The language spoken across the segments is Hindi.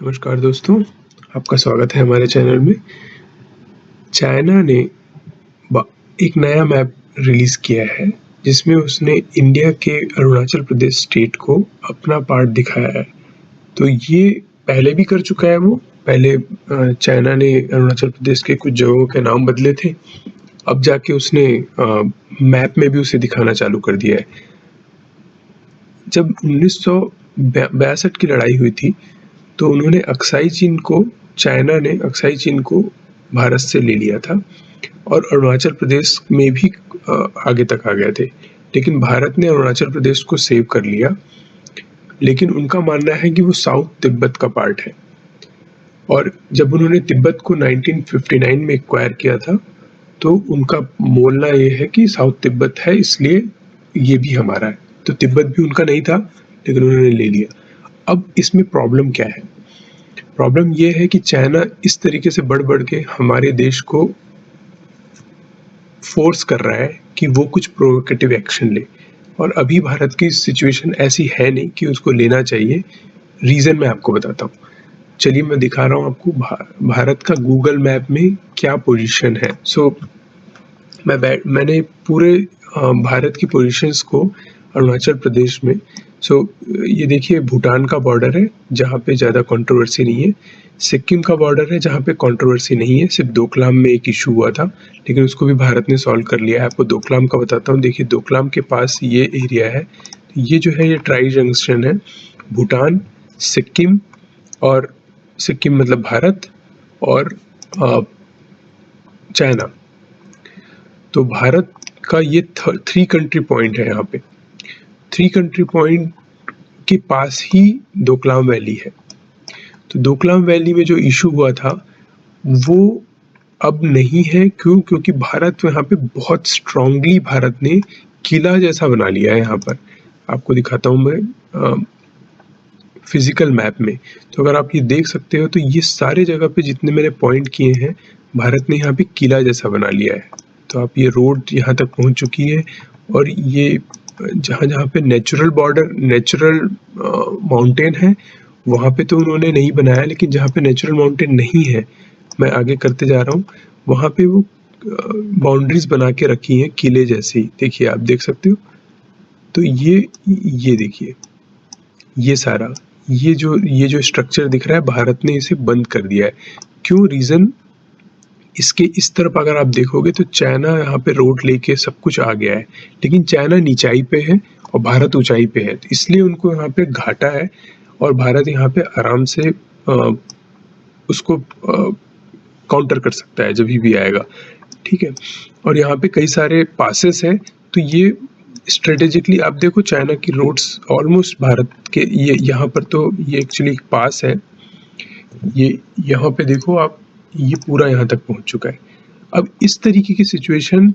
नमस्कार दोस्तों, आपका स्वागत है हमारे चैनल में। चाइना ने एक नया मैप रिलीज़ किया है, जिसमें उसने इंडिया के अरुणाचल प्रदेश स्टेट को अपना पार्ट दिखाया है। तो ये पहले भी कर चुका है वो। पहले चाइना ने अरुणाचल प्रदेश के कुछ जगहों के नाम बदले थे। अब जाके उसने मैप में भी उसे दिखाना चालू कर दिया है। जब 1962 की लड़ाई हुई थी, तो उन्होंने चाइना ने अक्साई चीन को भारत से ले लिया था और अरुणाचल प्रदेश में भी आगे तक आ गए थे। लेकिन भारत ने अरुणाचल प्रदेश को सेव कर लिया, लेकिन उनका मानना है कि वो साउथ तिब्बत का पार्ट है। और जब उन्होंने तिब्बत को 1959 में एक्वायर किया था, तो उनका बोलना ये है कि साउथ तिब्बत है, इसलिए ये भी हमारा है। तो तिब्बत भी उनका नहीं था, लेकिन उन्होंने ले लिया। अब इसमें प्रॉब्लम क्या है? प्रॉब्लम ये है कि चाइना इस तरीके से बढ़ के हमारे देश को फोर्स कर रहा है कि वो कुछ प्रोवोकेटिव एक्शन ले, और अभी भारत की सिचुएशन ऐसी है नहीं कि उसको लेना चाहिए। रीज़न मैं आपको बताता हूँ। चलिए मैं दिखा रहा हूँ आपको भारत का गूगल मैप में क्या पोजीशन है। मैंने पूरे भारत की पोजीशंस को अरुणाचल प्रदेश में, ये देखिए भूटान का बॉर्डर है जहाँ पे ज़्यादा कंट्रोवर्सी नहीं है। सिक्किम का बॉर्डर है जहाँ पे कंट्रोवर्सी नहीं है, सिर्फ डोकलाम में एक इशू हुआ था, लेकिन उसको भी भारत ने सॉल्व कर लिया है। आपको डोकलाम का बताता हूँ। देखिए डोकलाम के पास ये एरिया है, ये जो है ये ट्राई जंक्शन है भूटान, सिक्किम, और सिक्किम मतलब भारत और चाइना। तो भारत का ये 3 कंट्री पॉइंट है। यहाँ पे 3 कंट्री पॉइंट के पास ही डोकलाम वैली है। तो डोकलाम वैली में जो इशू हुआ था वो अब नहीं है। क्यों? क्योंकि भारत यहाँ पे बहुत स्ट्रांगली भारत ने किला जैसा बना लिया है। यहाँ पर आपको दिखाता हूँ मैं फिजिकल मैप में। तो अगर आप ये देख सकते हो, तो ये सारे जगह पे जितने मैंने पॉइंट किए हैं, भारत ने यहाँ पे किला जैसा बना लिया है। तो आप ये रोड यहाँ तक पहुँच चुकी है, और ये जहाँ जहाँ पे नेचुरल बॉर्डर, नेचुरल माउंटेन है, वहाँ पे तो उन्होंने नहीं बनाया, लेकिन जहाँ पे नेचुरल माउंटेन नहीं है, मैं आगे करते जा रहा हूँ, वहाँ पे वो बाउंड्रीज बना के रखी हैं किले जैसी। देखिए आप देख सकते हो। तो ये देखिए, ये सारा ये जो स्ट्रक्चर दिख रहा है, भारत ने इसे बंद कर दिया है। क्यों? रीज़न इसके इस तरफ अगर आप देखोगे तो चाइना यहाँ पे रोड लेके सब कुछ आ गया है, लेकिन चाइना नीचाई पे है और भारत ऊंचाई पे है, तो इसलिए उनको यहाँ पे घाटा है, और भारत यहाँ पे आराम से उसको काउंटर कर सकता है जब भी आएगा। ठीक है। और यहाँ पे कई सारे पासेस हैं, तो ये स्ट्रेटेजिकली आप देखो, चाइना की रोड्स ऑलमोस्ट भारत के, ये यहाँ पर तो ये एक्चुअली एक पास है। ये यहाँ पे देखो आप, ये पूरा यहाँ तक पहुँच चुका है। अब इस तरीके की सिचुएशन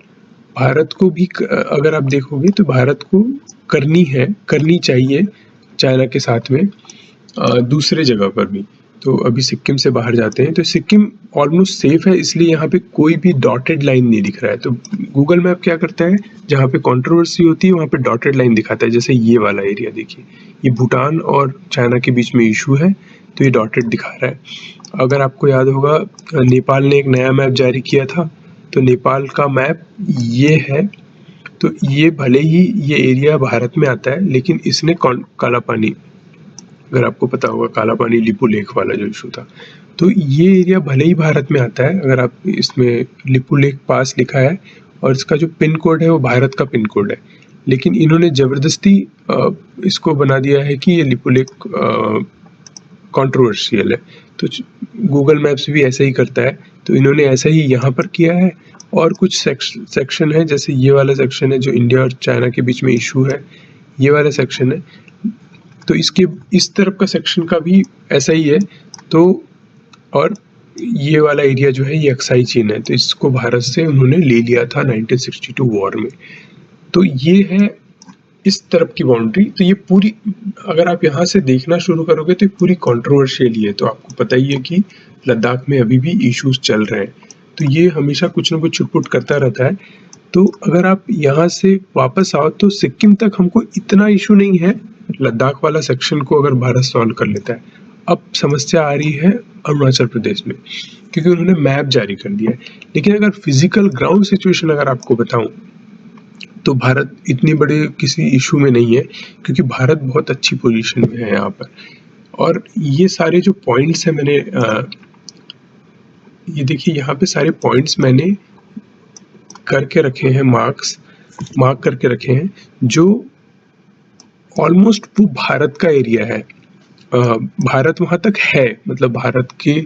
भारत को भी अगर आप देखोगे तो भारत को करनी चाहिए चाइना के साथ में दूसरे जगह पर भी। तो अभी सिक्किम से बाहर जाते हैं, तो सिक्किम ऑलमोस्ट सेफ है, इसलिए यहाँ पे कोई भी डॉटेड लाइन नहीं दिख रहा है। तो गूगल मैप क्या करता है, जहाँ पे कंट्रोवर्सी होती है वहाँ पे डॉटेड लाइन दिखाता है। जैसे ये वाला एरिया देखिए, ये भूटान और चाइना के बीच में इशू है, तो ये डॉटेड दिखा रहा है। अगर आपको याद होगा, नेपाल ने एक नया मैप जारी किया था, तो नेपाल का मैप ये है। तो ये भले ही ये एरिया भारत में आता है, लेकिन इसने काला पानी, अगर आपको पता होगा, काला पानी लिपू लेक वाला जो इशू था, तो ये एरिया भले ही भारत में आता है। अगर आप इसमें लिपू लेक पास लिखा है और इसका जो पिन कोड है वो भारत का पिन कोड है, लेकिन इन्होंने ज़बरदस्ती इसको बना दिया है कि ये लिपू लेक कंट्रोवर्शियल है। तो गूगल मैप्स भी ऐसा ही करता है, तो इन्होंने ऐसा ही यहाँ पर किया है। और कुछ सेक्शन है, जैसे ये वाला सेक्शन है जो इंडिया और चाइना के बीच में इशू है, ये वाला सेक्शन है, तो इसके इस तरफ का सेक्शन का भी ऐसा ही है। तो और ये वाला एरिया जो है ये अक्साई चीन है, तो इसको भारत से उन्होंने ले लिया था 1962 वॉर में। तो ये है इस तरफ की बाउंड्री। तो ये पूरी, अगर आप यहाँ से देखना शुरू करोगे तो ये पूरी कंट्रोवर्शियल ही है। तो आपको पता ही है कि लद्दाख में अभी भी इश्यूज चल रहे हैं, तो ये हमेशा कुछ ना कुछ छुटपुट करता रहता है। तो अगर आप यहाँ से वापस आओ तो सिक्किम तक हमको इतना इशू नहीं है, लद्दाख वाला सेक्शन को अगर भारत सॉल्व कर लेता है। अब समस्या आ रही है अरुणाचल प्रदेश में, क्योंकि उन्होंने मैप जारी कर दिया है। लेकिन अगर फिजिकल ग्राउंड सिचुएशन अगर आपको बताऊं तो भारत इतने बड़े किसी इशू में नहीं है, क्योंकि भारत बहुत अच्छी पोजीशन में है यहाँ पर। और ये सारे जो पॉइंट्स हैं मैंने ये देखिए यहाँ पे सारे पॉइंट्स मैंने करके रखे हैं, मार्क करके रखे हैं, जो ऑलमोस्ट वो भारत का एरिया है। भारत वहाँ तक है, मतलब भारत के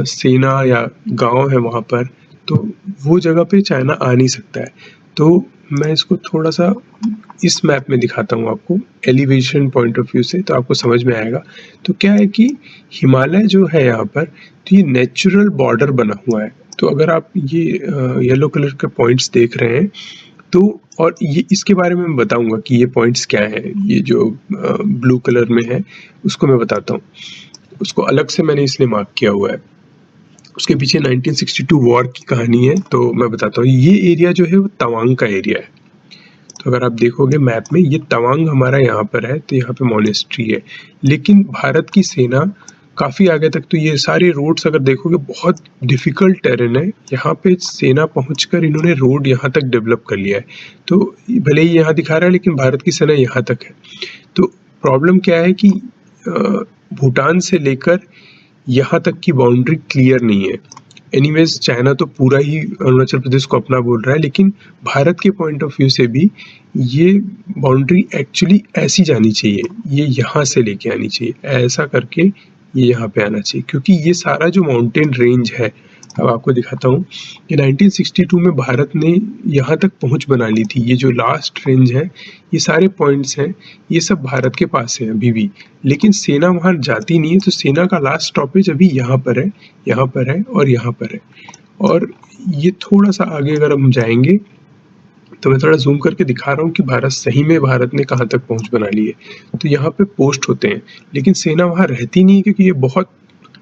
सेना या गांव है वहाँ पर, तो वो जगह पे चाइना आ नहीं सकता है। तो मैं इसको थोड़ा सा इस मैप में दिखाता हूँ आपको एलिवेशन पॉइंट ऑफ व्यू से, तो आपको समझ में आएगा। तो क्या है कि हिमालय जो है यहाँ पर, तो ये नेचुरल बॉर्डर बना हुआ है। तो अगर आप ये येलो कलर के पॉइंट्स देख रहे हैं तो, और ये इसके बारे में मैं बताऊंगा कि ये पॉइंट्स क्या है। ये जो ब्लू कलर में है उसको मैं बताता हूँ, उसको अलग से मैंने इसलिए मार्क किया हुआ है। उसके पीछे 1962 वॉर की कहानी है, तो मैं बताता हूँ। ये एरिया जो है वो तवांग का एरिया है। तो अगर आप देखोगे मैप में, ये तवांग हमारा यहाँ पर है, तो यहाँ पे मॉनेस्ट्री है। लेकिन भारत की सेना काफ़ी आगे तक, तो ये सारे रोड्स अगर देखोगे बहुत डिफ़िकल्ट टेरेन है। यहाँ पे सेना पहुंचकर इन्होंने रोड यहाँ तक डेवलप कर लिया है। तो भले ही यहाँ दिखा रहा है, लेकिन भारत की सेना यहाँ तक है। तो प्रॉब्लम क्या है कि भूटान से लेकर यहाँ तक की बाउंड्री क्लियर नहीं है। एनीवेज चाइना तो पूरा ही अरुणाचल प्रदेश को अपना बोल रहा है, लेकिन भारत के पॉइंट ऑफ व्यू से भी ये बाउंड्री एक्चुअली ऐसी जानी चाहिए, ये यहाँ से लेके आनी चाहिए, ऐसा करके ये यहाँ पे आना चाहिए। क्योंकि ये सारा जो माउंटेन रेंज है, अब आपको दिखाता हूँ कि 1962 में भारत ने यहाँ तक पहुँच बना ली थी। ये जो लास्ट रेंज है, ये सारे पॉइंट्स हैं, ये सब भारत के पास है अभी भी, लेकिन सेना वहाँ जाती नहीं है। तो सेना का लास्ट स्टॉपेज अभी यहाँ पर है, यहाँ पर है और यहाँ पर है। और ये थोड़ा सा आगे अगर हम जाएंगे तो मैं थोड़ा जूम करके दिखा रहा हूँ कि भारत सही में भारत ने कहाँ तक पहुँच बना ली है। तो यहाँ पे पोस्ट होते हैं, लेकिन सेना वहाँ रहती नहीं है, क्योंकि ये बहुत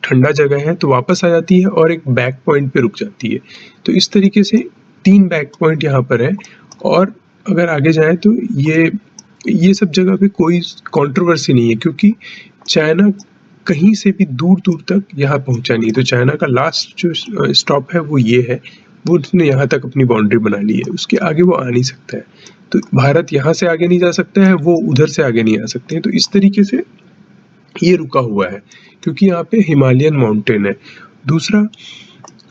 ठंडा जगह है। तो वापस आ जाती है और एक बैक पॉइंट पे रुक जाती है। तो इस तरीके से 3 बैक पॉइंट यहाँ पर है। और अगर आगे जाए तो ये सब जगह पे कोई कंट्रोवर्सी नहीं है, क्योंकि चाइना कहीं से भी दूर दूर तक यहाँ पहुँचा नहीं। तो चाइना का लास्ट जो स्टॉप है वो ये है, वो उसने यहाँ तक अपनी बाउंड्री बना ली है, उसके आगे वो आ नहीं सकता है। तो भारत यहाँ से आगे नहीं जा सकता है, वो उधर से आगे नहीं आ सकते हैं। तो इस तरीके से ये रुका हुआ है, क्योंकि यहाँ पे हिमालयन माउंटेन है। दूसरा,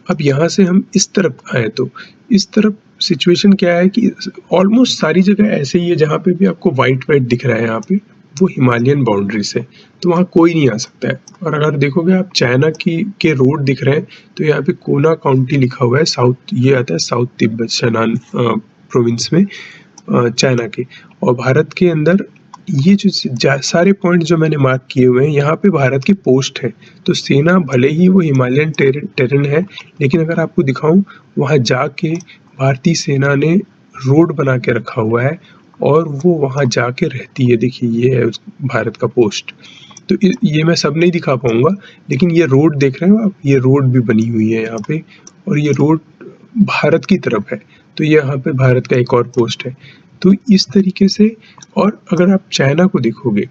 अब यहाँ से हम इस तरफ आए तो इस तरफ सिचुएशन क्या है कि ऑलमोस्ट सारी जगह ऐसे ही है, जहाँ पे भी आपको वाइट वाइट दिख रहा है यहाँ पे, वो हिमालयन बाउंड्रीज है। तो वहाँ कोई नहीं आ सकता है। और अगर देखोगे आप चाइना के रोड दिख रहे हैं, तो यहाँ पे कोना काउंटी लिखा हुआ है, साउथ ये आता है साउथ तिब्बत शनान प्रोविंस में चाइना के। और भारत के अंदर ये जो सारे पॉइंट जो मैंने मार्क किए हुए हैं, यहाँ पे भारत की पोस्ट है। तो सेना भले ही वो हिमालयन टेरेन है, लेकिन अगर आपको दिखाऊं, वहाँ जाके भारतीय सेना ने रोड बना के रखा हुआ है और वो वहाँ जाके रहती है। देखिए ये है भारत का पोस्ट। तो ये मैं सब नहीं दिखा पाऊंगा, लेकिन ये रोड देख रहे हो आप, ये रोड भी बनी हुई है यहाँ पे, और ये रोड भारत की तरफ है। तो ये यहाँ पे भारत का एक और पोस्ट है। तो इस तरीके से, और अगर आप चाइना को देखोगे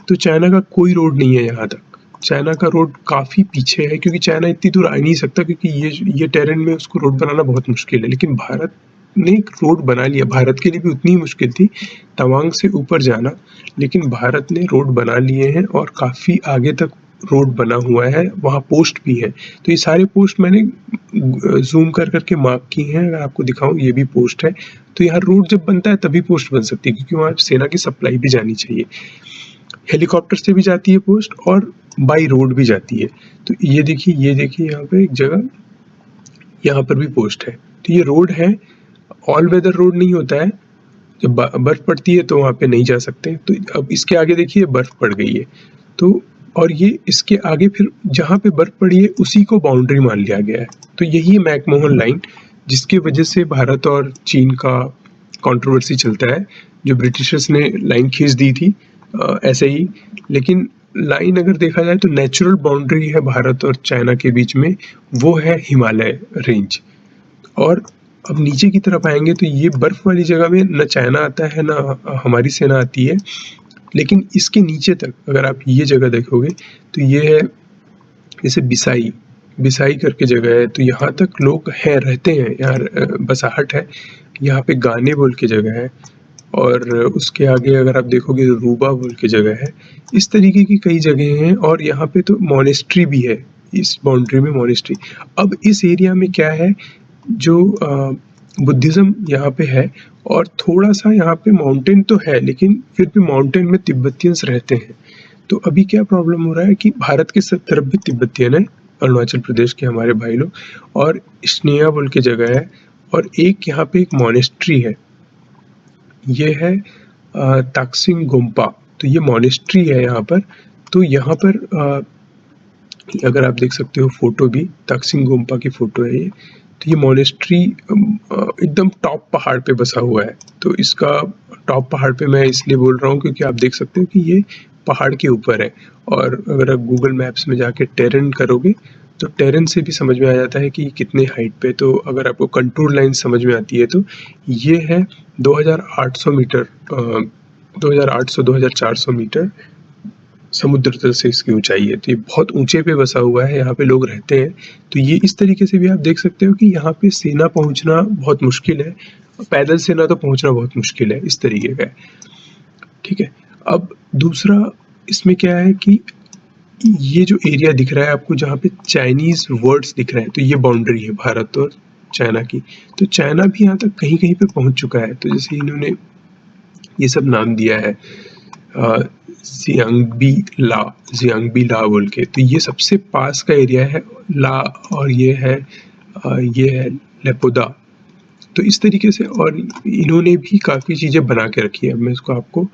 तो चाइना का कोई रोड नहीं है यहाँ तक। चाइना का रोड काफ़ी पीछे है, क्योंकि चाइना इतनी दूर आ नहीं सकता, क्योंकि ये टेरेन में उसको रोड बनाना बहुत मुश्किल है। लेकिन भारत ने एक रोड बना लिया। भारत के लिए भी उतनी ही मुश्किल थी तवांग से ऊपर जाना, लेकिन भारत ने रोड बना लिए हैं और काफ़ी आगे तक रोड बना हुआ है, वहाँ पोस्ट भी है। तो ये सारे पोस्ट मैंने जूम कर करके मार्क की हैं। अगर आपको दिखाऊं, ये भी पोस्ट है। तो यहाँ रोड जब बनता है तभी पोस्ट बन सकती है, क्योंकि वहाँ सेना की सप्लाई भी जानी चाहिए। हेलीकॉप्टर से भी जाती है पोस्ट और बाई रोड भी जाती है। तो ये देखिए यहाँ पे एक जगह, यहाँ पर भी पोस्ट है। तो ये रोड है, ऑल वेदर रोड नहीं होता है। जब बर्फ पड़ती है तो वहाँ पे नहीं जा सकते। तो अब इसके आगे देखिए बर्फ पड़ गई है, तो और ये इसके आगे फिर जहाँ पे बर्फ पड़ी है उसी को बाउंड्री मान लिया गया है। तो यही है मैकमोहन लाइन, जिसकी वजह से भारत और चीन का कंट्रोवर्सी चलता है। जो ब्रिटिशर्स ने लाइन खींच दी थी ऐसे ही, लेकिन लाइन अगर देखा जाए तो नेचुरल बाउंड्री है भारत और चाइना के बीच में, वो है हिमालय रेंज। और अब नीचे की तरफ आएंगे तो ये बर्फ वाली जगह में न चाइना आता है, ना हमारी सेना आती है। लेकिन इसके नीचे तक अगर आप ये जगह देखोगे तो ये है जैसे बिसाई करके जगह है, तो यहाँ तक लोग हैं, रहते हैं यार, बसाहट है यहाँ पे। गाने बोल के जगह है, और उसके आगे अगर आप देखोगे रूबा बोल के जगह है। इस तरीके की कई जगह हैं, और यहाँ पे तो मॉनेस्ट्री भी है, इस बाउंड्री में मॉनेस्ट्री। अब इस एरिया में क्या है, जो बुद्धिज़्म यहाँ पे है, और थोड़ा सा यहाँ पे माउंटेन तो है, लेकिन फिर भी माउंटेन में तिब्बतियंस रहते हैं। तो अभी क्या प्रॉब्लम हो रहा है कि भारत के सब तरफ भी तिब्बतियन है, अरुणाचल प्रदेश के हमारे भाई लोग, और स्नेहा बोल के जगह है, और एक यहाँ पे एक मॉनेस्ट्री है, ये है ताक्सिंग गोम्पा। तो ये मॉनेस्ट्री है यहाँ पर। तो यहाँ पर अगर आप देख सकते हो फोटो भी, ताक्सिंग गोम्पा की फोटो है ये। तो ये मॉनेस्ट्री एकदम टॉप पहाड़ पे बसा हुआ है। तो इसका टॉप पहाड़ पे मैं इसलिए बोल रहा हूँ क्योंकि आप देख सकते हो कि ये पहाड़ के ऊपर है, और अगर आप गूगल मैप्स में जाके टेरेन करोगे तो टेरेन से भी समझ में आ जाता है कि कितने हाइट पे। तो अगर आपको कंटूर लाइन समझ में आती है तो ये है 2800 मीटर, 2800-2400 मीटर समुद्र तल से इसकी ऊंचाई है। तो ये बहुत ऊंचे पे बसा हुआ है, यहाँ पे लोग रहते हैं। तो ये इस तरीके से भी आप देख सकते हो कि यहाँ पे सेना पहुंचना बहुत मुश्किल है, पैदल सेना तो पहुंचना बहुत मुश्किल है, इस तरीके का है। ठीक है, अब दूसरा इसमें क्या है कि ये जो एरिया दिख रहा है आपको, जहाँ पे चाइनीज वर्ड्स दिख रहे हैं, तो ये बाउंड्री है भारत और चाइना की। तो चाइना भी यहाँ तक कहीं कहीं पे पहुंच चुका है। तो जैसे इन्होंने ये सब नाम दिया है जियांगबी ला बोल के, तो ये सबसे पास का एरिया है ला, और ये है लेपोदा। तो इस तरीके से, और इन्होंने भी काफ़ी चीज़ें बना के रखी है। अब मैं इसको आपको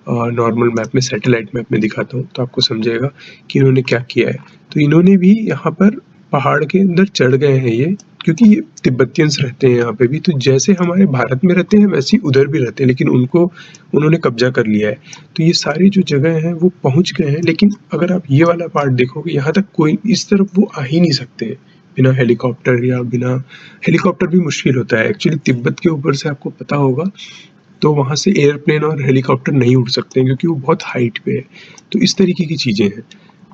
नॉर्मल मैप में, सैटेलाइट मैप में दिखाता हूँ तो आपको समझेगा कि इन्होंने क्या किया है। तो इन्होंने भी यहाँ पर पहाड़ के अंदर चढ़ गए हैं ये, क्योंकि ये तिब्बतियंस रहते हैं यहाँ पे भी। तो जैसे हमारे भारत में रहते हैं वैसे ही उधर भी रहते हैं, लेकिन उन्होंने कब्जा कर लिया है। तो ये सारी जो जगह हैं वो पहुँच गए हैं, लेकिन अगर आप ये वाला पार्ट देखोगे, यहाँ तक कोई इस तरफ वो आ ही नहीं सकते बिना हेलीकॉप्टर, या बिना हेलीकॉप्टर भी मुश्किल होता है एक्चुअली। तिब्बत के ऊपर से आपको पता होगा तो वहाँ से एयरप्लेन और हेलीकॉप्टर नहीं उड़ सकते हैं, क्योंकि वो बहुत हाइट पे है। तो इस तरीके की चीज़ें हैं।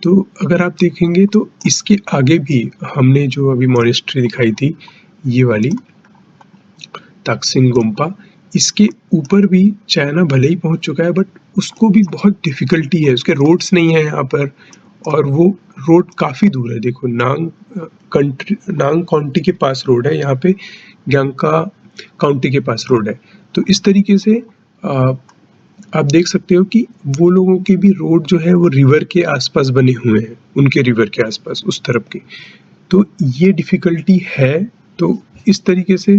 तो अगर आप देखेंगे तो इसके आगे भी हमने जो अभी मॉनेस्ट्री दिखाई थी, ये वाली ताक्सिंग गोम्पा, इसके ऊपर भी चाइना भले ही पहुंच चुका है, बट उसको भी बहुत डिफिकल्टी है, उसके रोड्स नहीं है यहाँ पर, और वो रोड काफ़ी दूर है। देखो नांग काउंटी के पास रोड है यहाँ पे, ग्यांका काउंटी के पास रोड है। तो इस तरीके से आप देख सकते हो कि वो लोगों के भी रोड जो है वो रिवर के आसपास बने हुए हैं, उनके रिवर के आसपास उस तरफ के। तो ये डिफ़िकल्टी है। तो इस तरीके से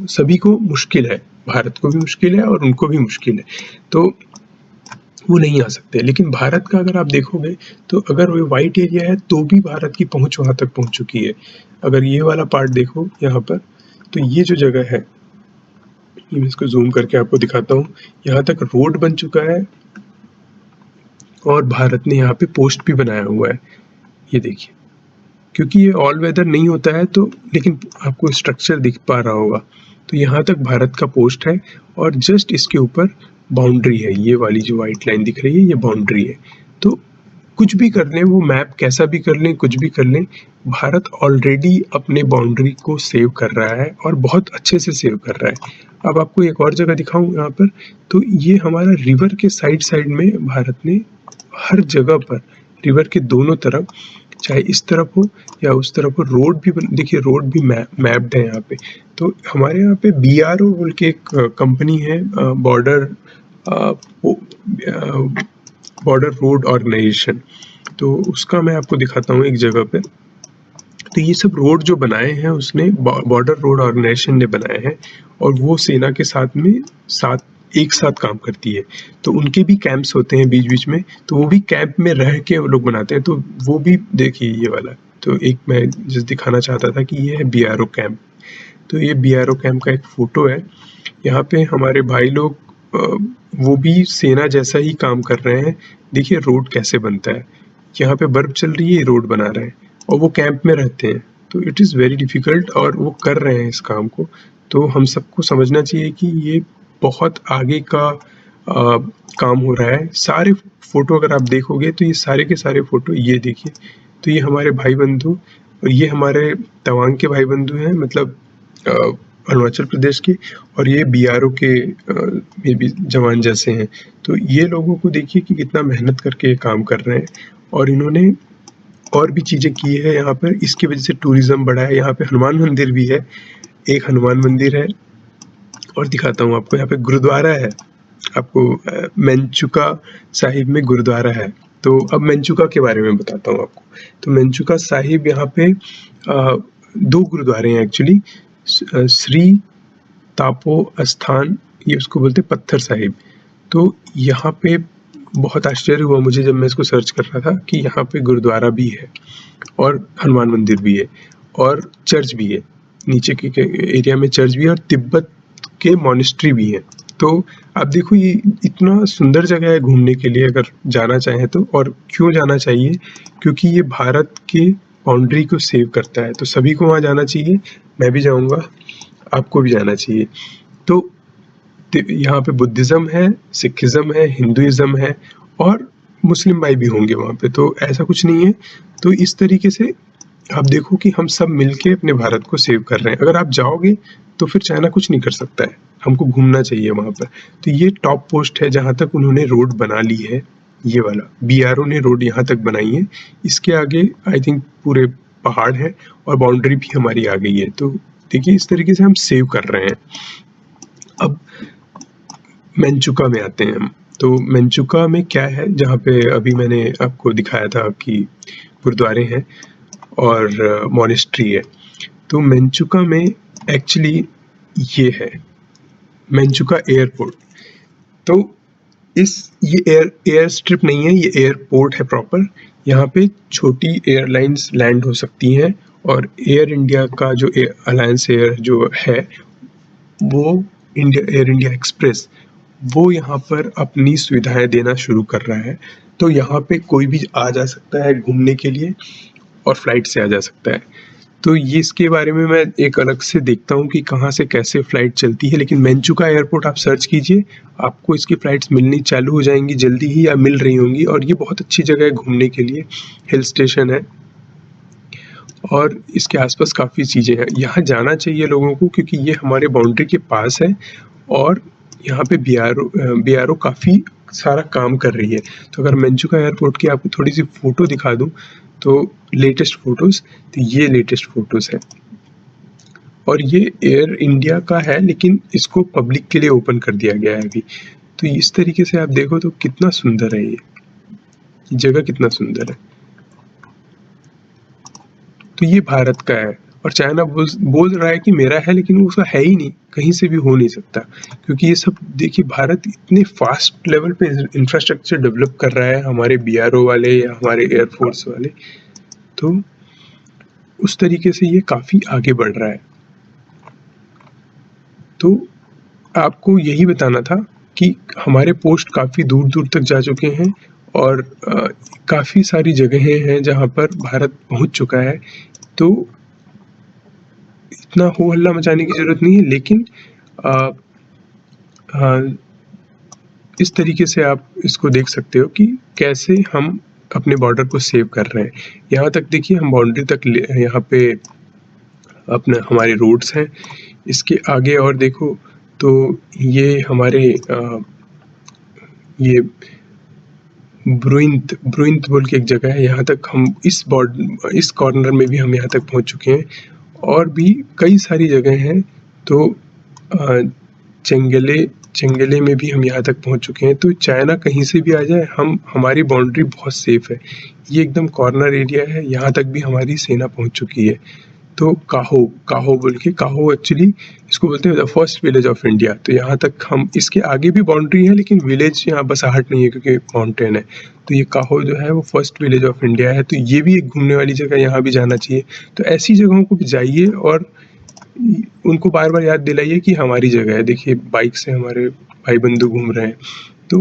सभी को मुश्किल है, भारत को भी मुश्किल है और उनको भी मुश्किल है। तो वो नहीं आ सकते। लेकिन भारत का अगर आप देखोगे तो अगर वो वाइट एरिया है तो भी भारत की पहुंच वहाँ तक पहुंच चुकी है। अगर ये वाला पार्ट देखो यहाँ पर, तो ये जो जगह है, ये मैं इसको जूम करके आपको दिखाता हूँ, यहाँ तक रोड बन चुका है, और भारत ने यहाँ पे पोस्ट भी बनाया हुआ है। ये देखिए, क्योंकि ये ऑल वेदर नहीं होता है तो, लेकिन आपको स्ट्रक्चर दिख पा रहा होगा। तो यहाँ तक भारत का पोस्ट है, और जस्ट इसके ऊपर बाउंड्री है, ये वाली जो वाइट लाइन दिख रही है ये बाउंड्री है। तो कुछ भी कर लें, वो मैप कैसा भी कर लें, कुछ भी कर लें, भारत ऑलरेडी अपने बाउंड्री को सेव कर रहा है, और बहुत अच्छे से सेव कर रहा है। अब आपको एक और जगह दिखाऊं यहाँ पर, तो ये हमारा रिवर के साइड में भारत ने हर जगह पर, रिवर के दोनों तरफ, चाहे इस तरफ हो या उस तरफ हो, रोड भी देखिए, रोड भी मैप्ड है यहाँ पे। तो हमारे यहाँ पे BRO बोल के एक कंपनी है, बॉर्डर रोड ऑर्गेनाइजेशन। तो उसका मैं आपको दिखाता हूँ एक जगह पे। तो ये सब रोड जो बनाए हैं उसने बॉर्डर रोड ऑर्गेनाइजेशन ने बनाए हैं, और वो सेना के साथ में एक साथ काम करती है। तो उनके भी कैंप्स होते हैं बीच बीच में, तो वो भी कैंप में रह के वो लोग बनाते हैं। तो वो भी देखिए ये वाला, तो एक मैं जिस दिखाना चाहता था कि ये है BRO कैंप। तो ये BRO कैंप का एक फोटो है। यहाँ पे हमारे भाई लोग वो भी सेना जैसा ही काम कर रहे हैं। देखिए रोड कैसे बनता है, यहाँ पे बर्फ चल रही है, रोड बना रहे हैं, और वो कैंप में रहते हैं। तो इट इज़ वेरी डिफ़िकल्ट, और वो कर रहे हैं इस काम को। तो हम सबको समझना चाहिए कि ये बहुत आगे का काम हो रहा है। सारे फोटो अगर आप देखोगे तो ये सारे के सारे फोटो, ये देखिए, तो ये हमारे भाई बंधु और ये हमारे तवांग के भाई बंधु हैं, मतलब अरुणाचल प्रदेश के, और ये बीआरओ के में भी जवान जैसे हैं। तो ये लोगों को देखिए कि कितना मेहनत करके ये काम कर रहे हैं, और इन्होंने और भी चीज़ें की है यहाँ पर। इसकी वजह से टूरिज्म बढ़ा है। यहाँ पे हनुमान मंदिर भी है, एक हनुमान मंदिर है, और दिखाता हूँ आपको। यहाँ पे गुरुद्वारा है, आपको मेंचुका साहिब में गुरुद्वारा है। तो अब मेंचुका के बारे में बताता हूँ आपको। तो मेंचुका साहिब यहाँ पे 2 गुरुद्वारे हैं एक्चुअली। श्री तापो स्थान, ये उसको बोलते हैं पत्थर साहिब। तो यहाँ पे बहुत आश्चर्य हुआ मुझे जब मैं इसको सर्च कर रहा था कि यहाँ पे गुरुद्वारा भी है और हनुमान मंदिर भी है और चर्च भी है, नीचे के एरिया में चर्च भी है, और तिब्बत के मॉनेस्ट्री भी है। तो आप देखो ये इतना सुंदर जगह है घूमने के लिए अगर जाना चाहें तो। और क्यों जाना चाहिए? क्योंकि ये भारत के बाउंड्री को सेव करता है, तो सभी को वहाँ जाना चाहिए। मैं भी जाऊँगा, आपको भी जाना चाहिए। तो यहाँ पे बुद्धिज़्म है, सिखिज़्म है, हिंदुइज़्म है, और मुस्लिम भाई भी होंगे वहाँ पे, तो ऐसा कुछ नहीं है। तो इस तरीके से आप देखो कि हम सब मिलके अपने भारत को सेव कर रहे हैं। अगर आप जाओगे तो फिर चाइना कुछ नहीं कर सकता है, हमको घूमना चाहिए वहाँ पर। तो ये टॉप पोस्ट है जहाँ तक उन्होंने रोड बना ली है, ये वाला बीआरओ ने रोड यहाँ तक बनाई है। इसके आगे आई थिंक पूरे पहाड़ है और बाउंड्री भी हमारी आ गई है। तो देखिए इस तरीके से हम सेव कर रहे हैं। अब मेंचुका में आते हैं हम। तो मेंचुका में क्या है, जहाँ पे अभी मैंने आपको दिखाया था कि गुरुद्वारे हैं और मॉनेस्ट्री है। तो मेंचुका में एक्चुअली ये है मेंचुका एयरपोर्ट। तो ये एयर स्ट्रिप नहीं है, ये एयरपोर्ट है प्रॉपर। यहाँ पे छोटी एयरलाइंस लैंड हो सकती हैं, और एयर इंडिया का जो अलायंस एयर जो है वो एयर इंडिया एक्सप्रेस, वो यहाँ पर अपनी सुविधाएं देना शुरू कर रहा है। तो यहाँ पे कोई भी आ जा सकता है घूमने के लिए और फ्लाइट से आ जा सकता है। तो ये इसके बारे में मैं एक अलग से देखता हूँ कि कहाँ से कैसे फ्लाइट चलती है। लेकिन मेंचुका एयरपोर्ट आप सर्च कीजिए, आपको इसकी फ्लाइट्स मिलनी चालू हो जाएंगी जल्दी ही, या मिल रही होंगी। और ये बहुत अच्छी जगह है घूमने के लिए, हिल स्टेशन है और इसके आसपास काफ़ी चीज़ें हैं। यहाँ जाना चाहिए लोगों को क्योंकि ये हमारे बाउंड्री के पास है, और यहाँ पे बीआरओ काफ़ी सारा काम कर रही है। तो अगर मेंचुका एयरपोर्ट की आपको थोड़ी सी फ़ोटो दिखा दूँ, तो लेटेस्ट फ़ोटोज़, तो ये लेटेस्ट फ़ोटोज़ है, और ये एयर इंडिया का है लेकिन इसको पब्लिक के लिए ओपन कर दिया गया है अभी। तो इस तरीके से आप देखो तो कितना सुंदर है ये जगह, कितना सुंदर है। तो ये भारत का है, और चाइना बोल रहा है कि मेरा है, लेकिन वो उसका है ही नहीं, कहीं से भी हो नहीं सकता। क्योंकि ये सब देखिए, भारत इतने फास्ट लेवल पे इंफ्रास्ट्रक्चर डेवलप कर रहा है, हमारे बीआरओ वाले या हमारे एयरफोर्स वाले, तो उस तरीके से ये काफ़ी आगे बढ़ रहा है। तो आपको यही बताना था कि हमारे पोस्ट काफ़ी दूर दूर तक जा चुके हैं, और काफ़ी सारी जगहें हैं जहाँ पर भारत पहुँच चुका है। तो इतना हो हल्ला मचाने की ज़रूरत नहीं है, लेकिन इस तरीके से आप इसको देख सकते हो कि कैसे हम अपने बॉर्डर को सेव कर रहे हैं। यहाँ तक देखिए, हम बाउंड्री तक यहाँ पे अपने हमारे रोड्स हैं। इसके आगे और देखो तो ये हमारे ये ब्रुइंत बोल के एक जगह है, यहाँ तक हम इस कॉर्नर में भी हम यहाँ तक पहुँच चुके हैं, और भी कई सारी जगह हैं। तो चेंगेले में भी हम यहाँ तक पहुँच चुके हैं। तो चाइना कहीं से भी आ जाए, हमारी बाउंड्री बहुत सेफ है। ये एकदम कॉर्नर एरिया है, यहाँ तक भी हमारी सेना पहुँच चुकी है। तो काहो बोल के, काहो एक्चुअली इसको बोलते हैं the first village of India. तो यहाँ तक हम, इसके आगे भी बाउंड्री है लेकिन विलेज यहाँ बसाहट नहीं है क्योंकि माउंटेन है। तो ये काहो जो है वो फर्स्ट विलेज ऑफ इंडिया है। तो ये भी एक घूमने वाली जगह, यहाँ भी जाना चाहिए। तो ऐसी जगहों को भी जाइए और उनको बार बार याद दिलाइए कि हमारी जगह है। देखिए बाइक से हमारे भाई बंधु घूम रहे हैं, तो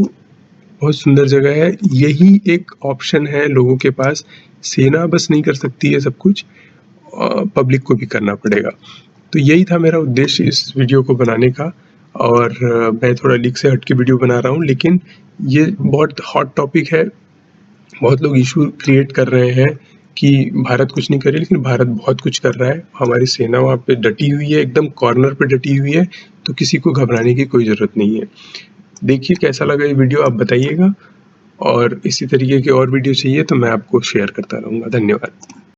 बहुत सुंदर जगह है। यही एक ऑप्शन है लोगों के पास। सेना बस नहीं कर सकती है सब कुछ, पब्लिक को भी करना पड़ेगा। तो यही था मेरा उद्देश्य इस वीडियो को बनाने का। और मैं थोड़ा लीक से हट के वीडियो बना रहा हूँ, लेकिन ये बहुत हॉट टॉपिक है। बहुत लोग इशू क्रिएट कर रहे हैं कि भारत कुछ नहीं कर रही, लेकिन भारत बहुत कुछ कर रहा है। हमारी सेना वहाँ पे डटी हुई है, एकदम कॉर्नर पे डटी हुई है, तो किसी को घबराने की कोई ज़रूरत नहीं है। देखिए कैसा लगा ये वीडियो, आप बताइएगा, और इसी तरीके के और वीडियो चाहिए तो मैं आपको शेयर करता रहूँगा। धन्यवाद।